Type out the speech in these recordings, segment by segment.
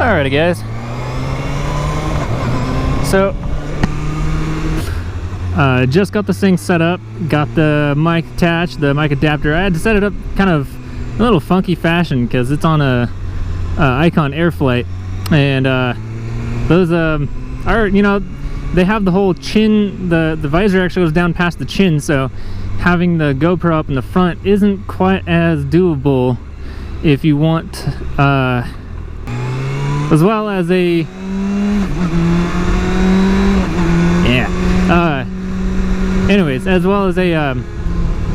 Alrighty guys, so just got this thing set up, got the mic attached, the mic adapter. I had to set it up kind of a little funky fashion because it's on a Icon Airflight, and those are, you know, they have the whole chin, the visor actually goes down past the chin, so having the GoPro up in the front isn't quite as doable if you want, as well as a, anyways, as well as a,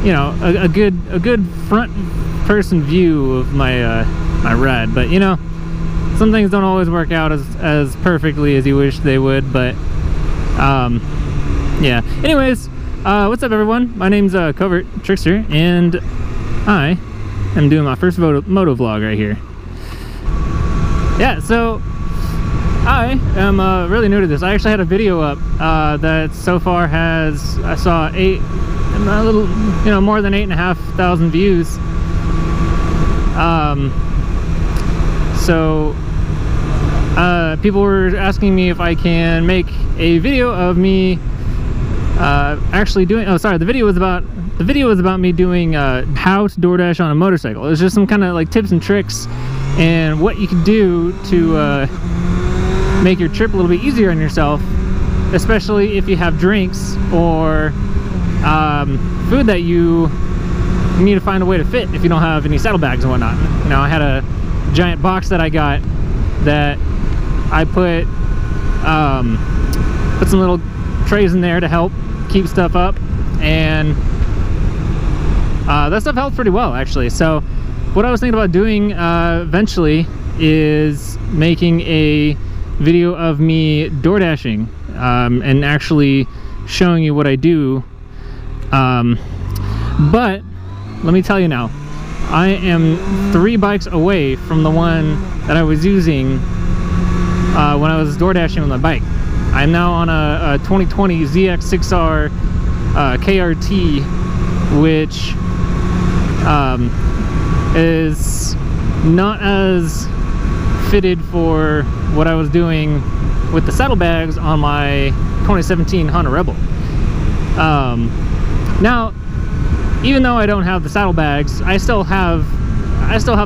you know, a good front person view of my my ride. But you know, some things don't always work out as perfectly as you wish they would. But yeah. Anyways, what's up, everyone? My name's Covert Trickster, and I am doing my first moto vlog right here. Yeah, so I am really new to this. I actually had a video up that so far has, I saw a little, you know, more than 8,500 views. So people were asking me if I can make a video of me actually doing, oh sorry, the video was about me doing how to DoorDash on a motorcycle. It was just some kind of like tips and tricks and what you can do to make your trip a little bit easier on yourself, especially if you have drinks or food that you need to find a way to fit if you don't have any saddlebags and whatnot. You know, I had a giant box that I got that I put some little trays in there to help keep stuff up, and that stuff helped pretty well actually. So what I was thinking about doing eventually is making a video of me DoorDashing and actually showing you what I do, but let me tell you now, I am 3 bikes away from the one that I was using when I was DoorDashing on my bike. I'm now on a 2020 ZX6R KRT, which is not as fitted for what I was doing with the saddlebags on my 2017 Honda Rebel. Now, even though I don't have the saddlebags, I still have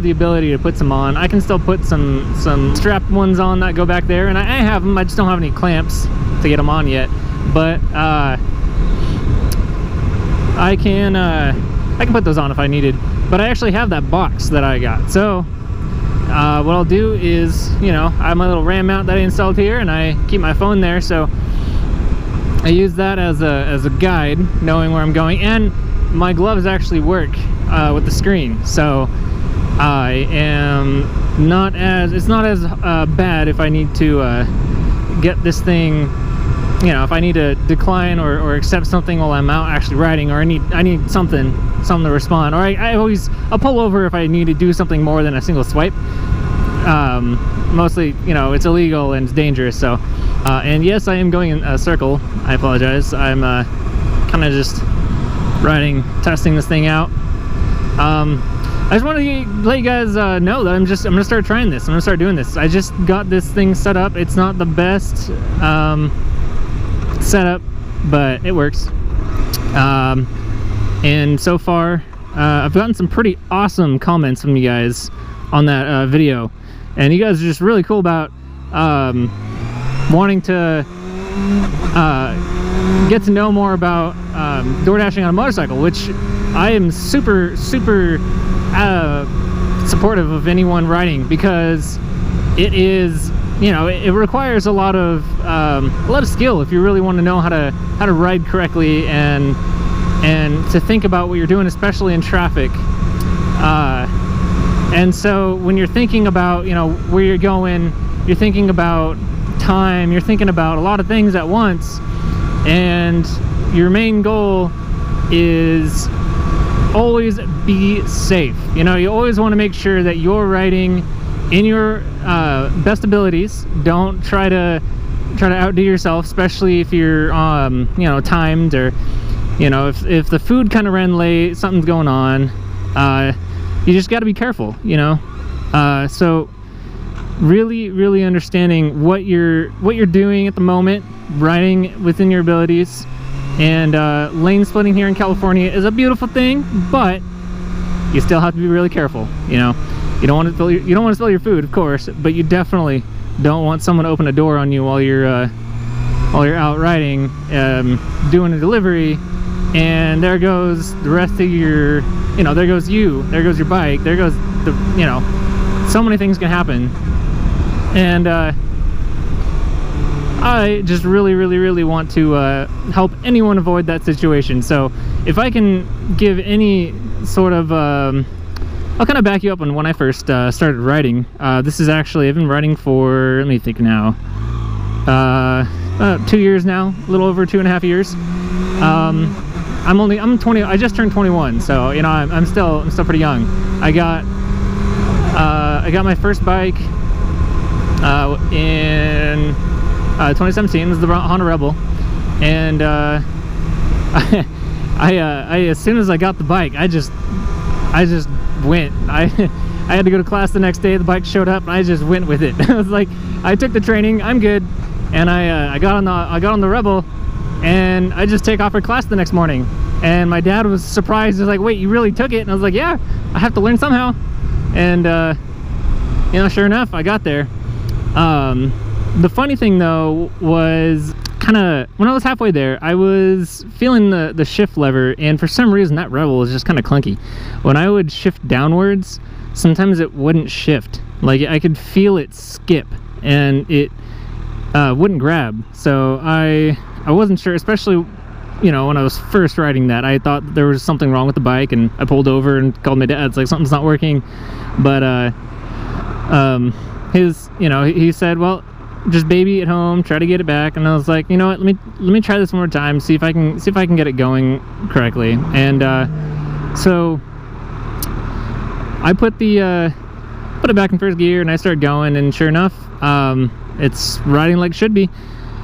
the ability to put some on. I can still put some strapped ones on that go back there, and I have them. I just don't have any clamps to get them on yet. But I can put those on if I needed. But I actually have that box that I got. So what I'll do is, you know, I have my little RAM mount that I installed here, and I keep my phone there, so I use that as a guide, knowing where I'm going. And my gloves actually work with the screen, so I am not as, it's not as bad if I need to get this thing, you know, if I need to decline or accept something while I'm out actually riding, or I need something to respond, or I'll pull over if I need to do something more than a single swipe. Mostly, you know, it's illegal and it's dangerous. So and yes, I am going in a circle. I apologize. I'm kind of just riding, testing this thing out. I just wanted to let you guys know that I'm gonna start trying this. I'm gonna start doing this. I just got this thing set up. It's not the best setup, but it works. And so far I've gotten some pretty awesome comments from you guys on that video, and you guys are just really cool about wanting to get to know more about DoorDashing on a motorcycle, which I am super supportive of anyone riding, because it is, you know, it requires a lot of skill if you really want to know how to ride correctly and to think about what you're doing, especially in traffic. And so when you're thinking about, you know, where you're going, you're thinking about time, you're thinking about a lot of things at once, and your main goal is always be safe. You know, you always want to make sure that you're riding in your best abilities. Don't try to outdo yourself, especially if you're you know, timed, or you know, if the food kind of ran late, something's going on. You just got to be careful, you know. So really understanding what you're doing at the moment, riding within your abilities. And lane splitting here in California is a beautiful thing, but you still have to be really careful. You know, you don't want to spill your food, of course, but you definitely don't want someone to open a door on you while you're out riding, doing a delivery, and there goes the rest of your, you know, there goes your bike, there goes the, you know, so many things can happen. And I just really want to help anyone avoid that situation. So if I can give any sort of I'll kind of back you up on when I first started riding. This is actually, I've been riding for, let me think now, 2 years now, a little over 2.5 years. I'm 20, I just turned 21, so you know, I'm still pretty young. I got my first bike in 2017. It was the Honda Rebel, and I as soon as I got the bike, I just went. I had to go to class the next day. The bike showed up, and I just went with it. I was like, I took the training, I'm good, and I got on the Rebel, and I just take off for class the next morning. And my dad was surprised. He was like, "Wait, you really took it?" And I was like, "Yeah, I have to learn somehow." And you know, sure enough, I got there. The funny thing though was, kind of when I was halfway there, I was feeling the shift lever, and for some reason that Rebel was just kind of clunky. When I would shift downwards, sometimes it wouldn't shift. Like, I could feel it skip, and it wouldn't grab. So I wasn't sure, especially, you know, when I was first riding that. I thought there was something wrong with the bike, and I pulled over and called my dad. It's like, something's not working. But you know, he said, well, just baby at home, try to get it back. And I was like, you know what, let me try this one more time, see if I can get it going correctly. And so I put it back in first gear, and I started going, and sure enough, it's riding like it should be.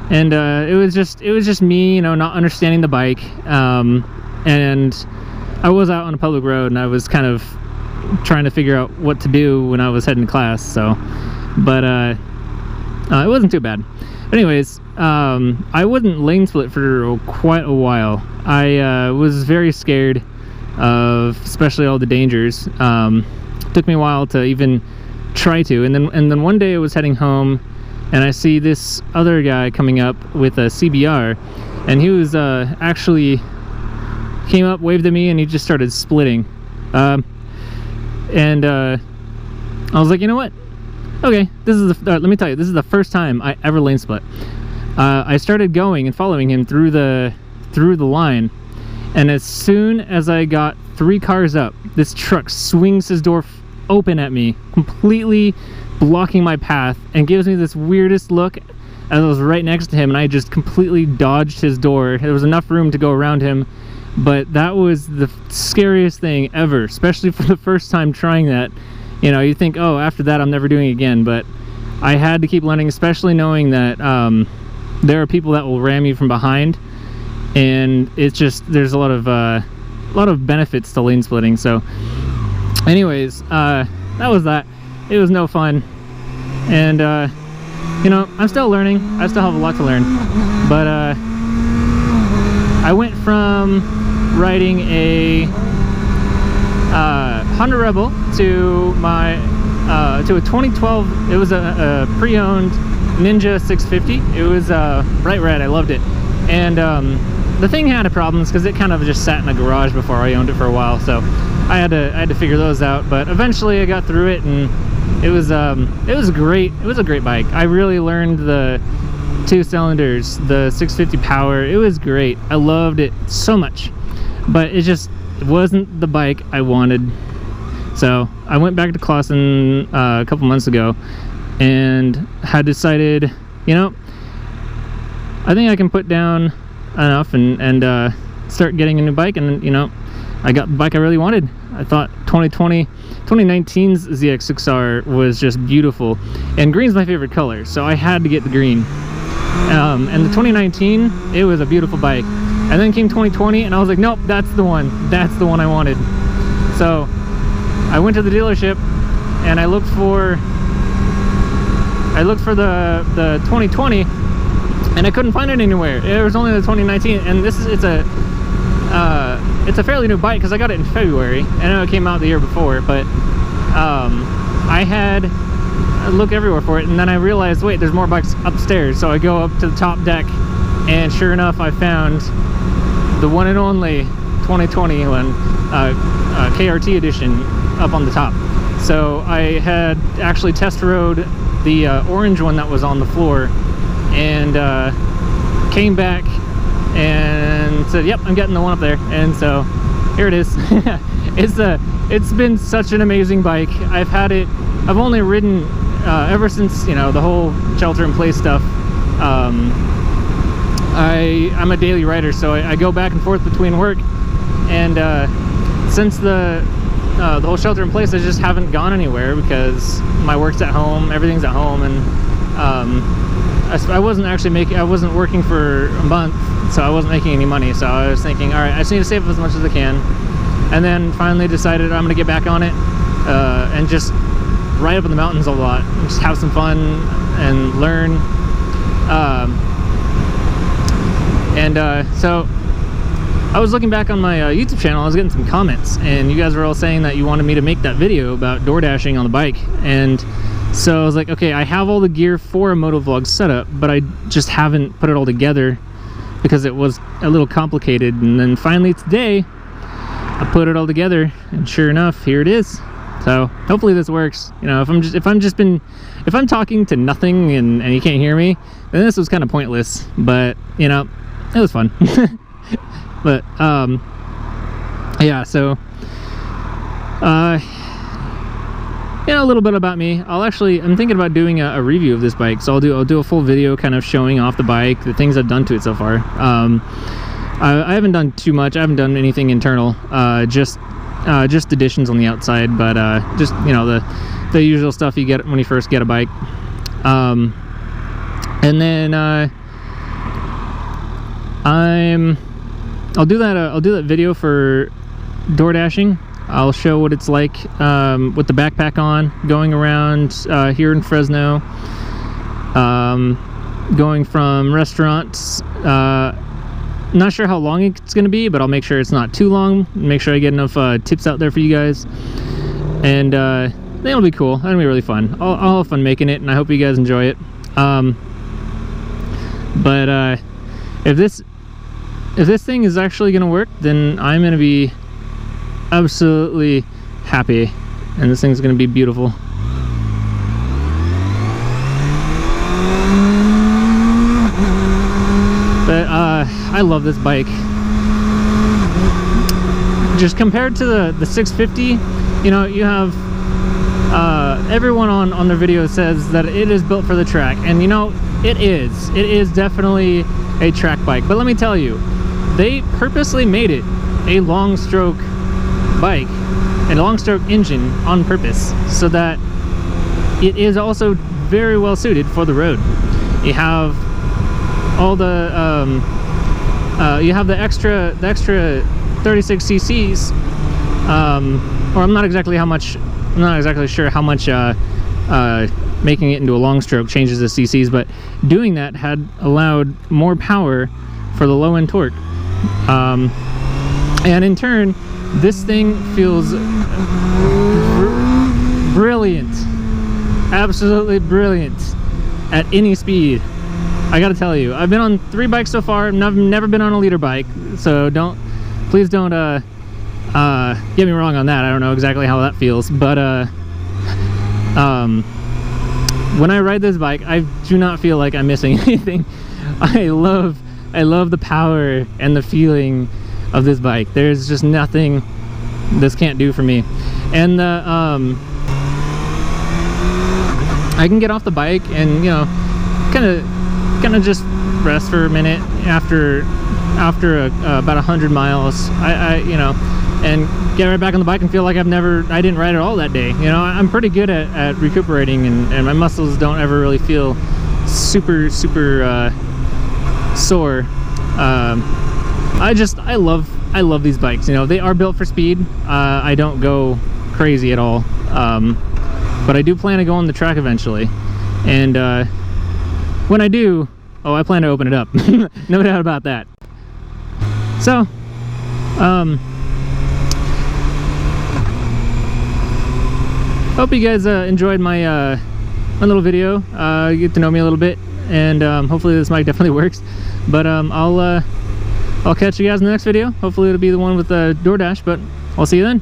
And it was just me, you know, not understanding the bike, and I was out on a public road, and I was kind of trying to figure out what to do when I was heading to class. So, but it wasn't too bad. Anyways, I wouldn't lane split for quite a while. I was very scared of, especially all the dangers. Took me a while to even try to, and then one day I was heading home, and I see this other guy coming up with a CBR, and he was actually came up, waved at me, and he just started splitting. And I was like, you know what? Okay, this is let me tell you, this is the first time I ever lane split. I started going and following him through the line, and as soon as I got 3 cars up, this truck swings his door open at me, completely blocking my path, and gives me this weirdest look as I was right next to him, and I just completely dodged his door. There was enough room to go around him, but that was the scariest thing ever, especially for the first time trying that. You know, you think, oh, after that I'm never doing it again, but I had to keep learning, especially knowing that there are people that will ram you from behind, and it's just, there's a lot of benefits to lane splitting. So anyways, that was that. It was no fun, and you know, I'm still learning. I still have a lot to learn, but I went from riding a Honda Rebel to a 2012. It was a pre-owned Ninja 650. It was bright red. I loved it, and the thing had problems because it kind of just sat in a garage before I owned it for a while. So I had to figure those out. But eventually I got through it, and it was great. It was a great bike. I really learned the 2 cylinders, the 650 power. It was great. I loved it so much, but it wasn't the bike I wanted. So I went back to Clausen a couple months ago, and had decided, you know, I think I can put down enough and start getting a new bike. And you know, I got the bike I really wanted. I thought 2019's ZX6R was just beautiful, and green's my favorite color, so I had to get the green. And the 2019, it was a beautiful bike. And then came 2020, and I was like, nope, that's the one I wanted. So I went to the dealership, and I looked for I looked for the 2020 and I couldn't find it anywhere. It was only the 2019, and it's a fairly new bike because I got it in February. I know it came out the year before, but I had looked everywhere for it, and then I realized, wait, there's more bikes upstairs. So I go up to the top deck, and sure enough, I found the one and only 2020 one, KRT edition, up on the top. So I had actually test rode the orange one that was on the floor, and came back and said, yep, I'm getting the one up there. And so here it is. It's been such an amazing bike. I've only ridden ever since, you know, the whole shelter in place stuff. I'm a daily rider, so I go back and forth between work, and since the whole shelter in place, I just haven't gone anywhere because my work's at home, everything's at home, and I wasn't working for a month, so I wasn't making any money. So I was thinking, all right, I just need to save as much as I can, and then finally decided I'm gonna get back on it and just ride up in the mountains a lot, and just have some fun and learn. So I was looking back on my YouTube channel. I was getting some comments, and you guys were all saying that you wanted me to make that video about door dashing on the bike. And so I was like, okay, I have all the gear for a moto vlog setup, but I just haven't put it all together because it was a little complicated. And then finally today I put it all together, and sure enough, here it is. So hopefully this works. You know, if I'm talking to nothing and you can't hear me, then this was kind of pointless, but you know, it was fun. But yeah, so you know, a little bit about me. I'm thinking about doing a review of this bike, so I'll do a full video kind of showing off the bike, the things I've done to it so far. I haven't done too much. I haven't done anything internal, just additions on the outside, but just, you know, the usual stuff you get when you first get a bike. And then I'll do that video for door dashing. I'll show what it's like with the backpack on, going around here in Fresno, going from restaurants. Not sure how long it's going to be, but I'll make sure it's not too long. Make sure I get enough tips out there for you guys, and it'll be cool. That'll be really fun. I'll have fun making it, and I hope you guys enjoy it. But if this thing is actually going to work, then I'm going to be absolutely happy, and this thing's going to be beautiful. But I love this bike. Just compared to the 650, you know, you have everyone on their video says that it is built for the track, and you know, it is definitely a track bike. But let me tell you, they purposely made it a long stroke bike and a long stroke engine on purpose, so that it is also very well suited for the road. You have all the you have the extra 36 cc's, or I'm not exactly sure how much making it into a long stroke changes the cc's, but doing that had allowed more power for the low end torque, and in turn this thing feels brilliant, absolutely brilliant at any speed. I gotta tell you, I've been on 3 bikes so far, and I've never been on a leader bike, so please don't get me wrong on that. I don't know exactly how that feels, but when I ride this bike, I do not feel like I'm missing anything. I love the power and the feeling of this bike. There's just nothing this can't do for me. And I can get off the bike and, you know, kind of just rest for a minute after about 100 miles. I you know, and get right back on the bike and feel like I didn't ride at all that day. You know, I'm pretty good at recuperating, and my muscles don't ever really feel super sore. I love these bikes. You know, they are built for speed. I don't go crazy at all, but I do plan to go on the track eventually, And when I do, oh, I plan to open it up. No doubt about that. So, hope you guys enjoyed my my little video. Get to know me a little bit, and hopefully this mic definitely works. But I'll catch you guys in the next video. Hopefully it'll be the one with the DoorDash, but I'll see you then.